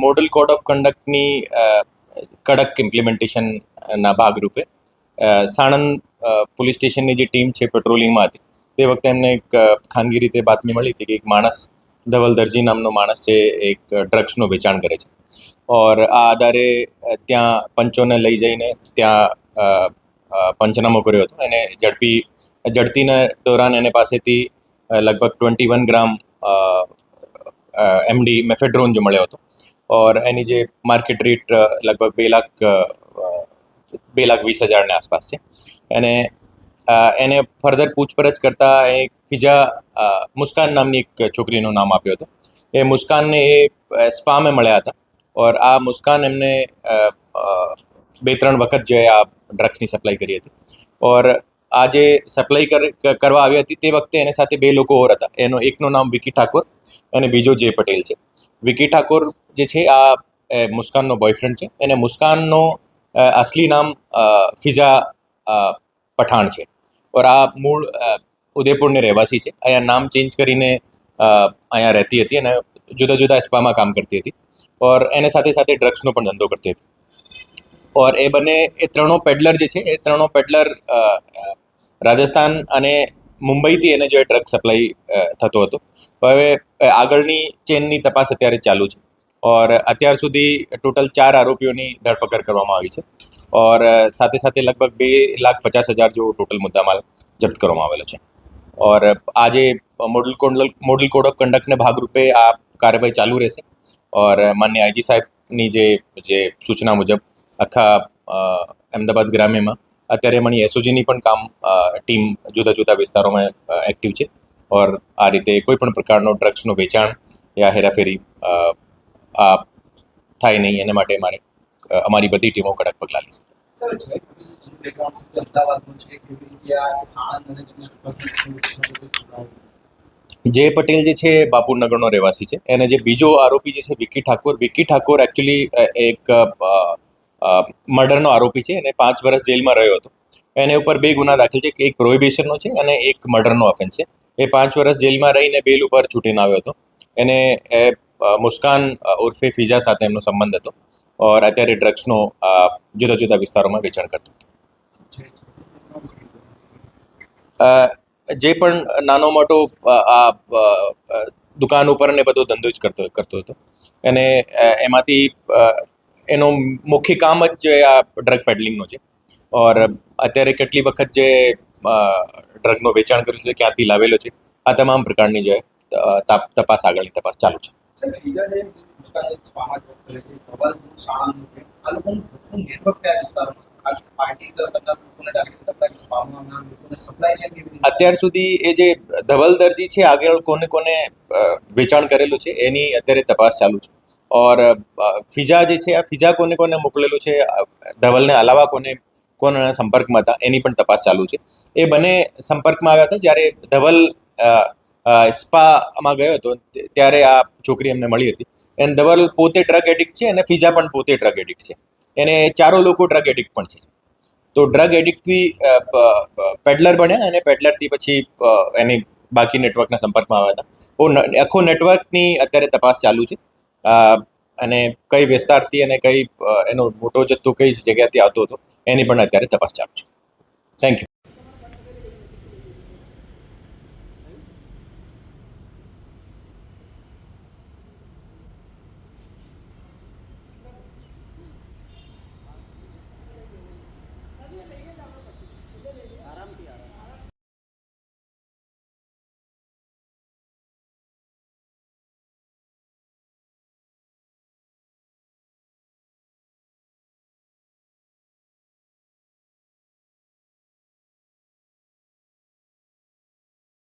Model code of કન્ડક્ટની કડક ઇમ્પ્લિમેન્ટેશનના ભાગરૂપે Sanand police સ્ટેશનની જે ટીમ છે પેટ્રોલિંગમાં હતી તે વખતે એમને એક ખાનગી રીતે બાતમી મળી હતી કે એક માણસ ધવલ દરજી નામનો માણસ છે એક ડ્રગ્સનું વેચાણ કરે છે ઓર આ આધારે ત્યાં પંચોને લઈ જઈને ત્યાં પંચનામો કર્યો હતો એને ઝડપીના દોરાન એને પાસેથી લગભગ 21 ગ્રામ એમડી મેફેડ્રોન જો મળ્યો હતો ઓર એની જે માર્કેટ રેટ લગભગ 2,20,000 આસપાસ છે એને ફર્ધર પૂછપરછ કરતા એક બીજા મુસ્કાન નામની એક છોકરીનું નામ આપ્યું હતું. એ મુસ્કાનને એ સ્પામે મળ્યા હતા ઓર આ મુસ્કાન એમને 2-3 વખત જે આ ડ્રગ્સની સપ્લાય કરી હતી ઓર આ જે સપ્લાય કરવા આવી હતી તે વખતે એની સાથે 2 લોકો ઓર હતા. એનો એકનું નામ વિકી ઠાકોર અને બીજો જે પટેલ છે. વિકી ઠાકોર જે છે આ મુસ્કાનનો બોયફ્રેન્ડ છે અને મુસ્કાનનો અસલી નામ ફિઝા પઠાણ છે ઓર આ મૂળ ઉદયપુરની રહેવાસી છે. અહીંયા નામ ચેન્જ કરીને અહીંયા રહેતી હતી અને જુદા જુદા સ્પામાં કામ કરતી હતી ઓર એને સાથે સાથે ડ્રગ્સનો પણ ધંધો કરતી હતી ઓર એ ત્રણો પેડલર જે છે એ ત્રણો પેડલર રાજસ્થાન અને મુંબઈથી એને જો ડ્રગ સપ્લાય થતો હતો. હવે આગળની ચેનની તપાસ અત્યારે ચાલુ છે ઓર અત્યાર સુધી ટોટલ 4 આરોપીઓની ધરપકડ કરવામાં આવી છે ઓર સાથે સાથે લગભગ 2,50,000 જેવો ટોટલ મુદ્દામાલ જપ્ત કરવામાં આવેલો છે ઓર આજે મોડલ કોડ ઓફ કન્ડક્ટના ભાગરૂપે આ કાર્યવાહી ચાલુ રહેશે ઓર માનનીય આઈજી સાહેબની જે સૂચના મુજબ આખા અમદાવાદ ગ્રામ્યમાં અત્યારે મારી એસઓજીની પણ ટીમ જુદા જુદા વિસ્તારોમાં એક્ટિવ છે ઓર આ રીતે કોઈ પણ પ્રકારનો ડ્રગ્સનું વેચાણ યા હેરાફેરી થાય નહીં એના માટે અમારી બધી ટીમો કડક પગલાં લેશે. જે પટેલ જે છે બાપુનગરનો રહેવાસી છે અને જે બીજો આરોપી જે છે વિકી ઠાકોર એકચ્યુઅલી એક મર્ડરનો આરોપી છે અને 5 વર્ષ જેલમાં રહ્યો હતો. એને ઉપર 2 ગુના દાખલ છે, એક પ્રોહિબિશનનો છે અને એક મર્ડરનો ઓફેન્સ છે. એ 5 વર્ષ જેલમાં રહીને બેલ ઉપર છૂટીને આવ્યો હતો. એને મુસ્કાન ઉર્ફે ફિઝા સાથે એમનો સંબંધ હતો ઓર અત્યારે ડ્રગ્સનો જુદા જુદા વિસ્તારોમાં વેચાણ કરતો હતો. જે પણ નાનો મોટો આ દુકાન ઉપર ને બધો ધંધો જ કરતો હતો અને એમાંથી એનો મુખ્ય કામ જ આ ડ્રગ પેડલિંગનો છે ઓર અત્યારે કેટલી વખત જે ડ્રગનું વેચાણ કર્યું છે ક્યાંથી લાવેલો છે આ તમામ પ્રકારની જે આગળની તપાસ ચાલુ છે. અત્યાર સુધી એ જે ધવલ દરજી છે આગળ કોને વેચાણ કરેલું છે એની અત્યારે તપાસ ચાલુ છે ઓર ફિઝા જે છે આ ફિઝા કોને મોકલેલું છે ધવલને અલાવા કોના સંપર્કમાં હતા એની પણ તપાસ ચાલુ છે. એ બંને સંપર્કમાં આવ્યા હતા જ્યારે ધવલ સ્પામાં ગયો હતો ત્યારે આ છોકરી એમને મળી હતી. અને ધવલ પોતે ડ્રગ એડિક્ટ છે અને ફિઝા પણ પોતે ડ્રગ એડિક્ટ છે. એને 4 લોકો ડ્રગ એડિક્ટ પણ છે. તો ડ્રગ એડિક્ટથી પેડલર બન્યા અને પેડલરથી પછી એની બાકી નેટવર્કના સંપર્કમાં આવ્યા હતા. આખો નેટવર્કની અત્યારે તપાસ ચાલુ છે અને કઈ વિસ્તારથી અને એનો મોટો જથ્થો કઈ જગ્યાથી આવતો હતો એની પણ અત્યારે તપાસ ચાલુ છે. Thank you.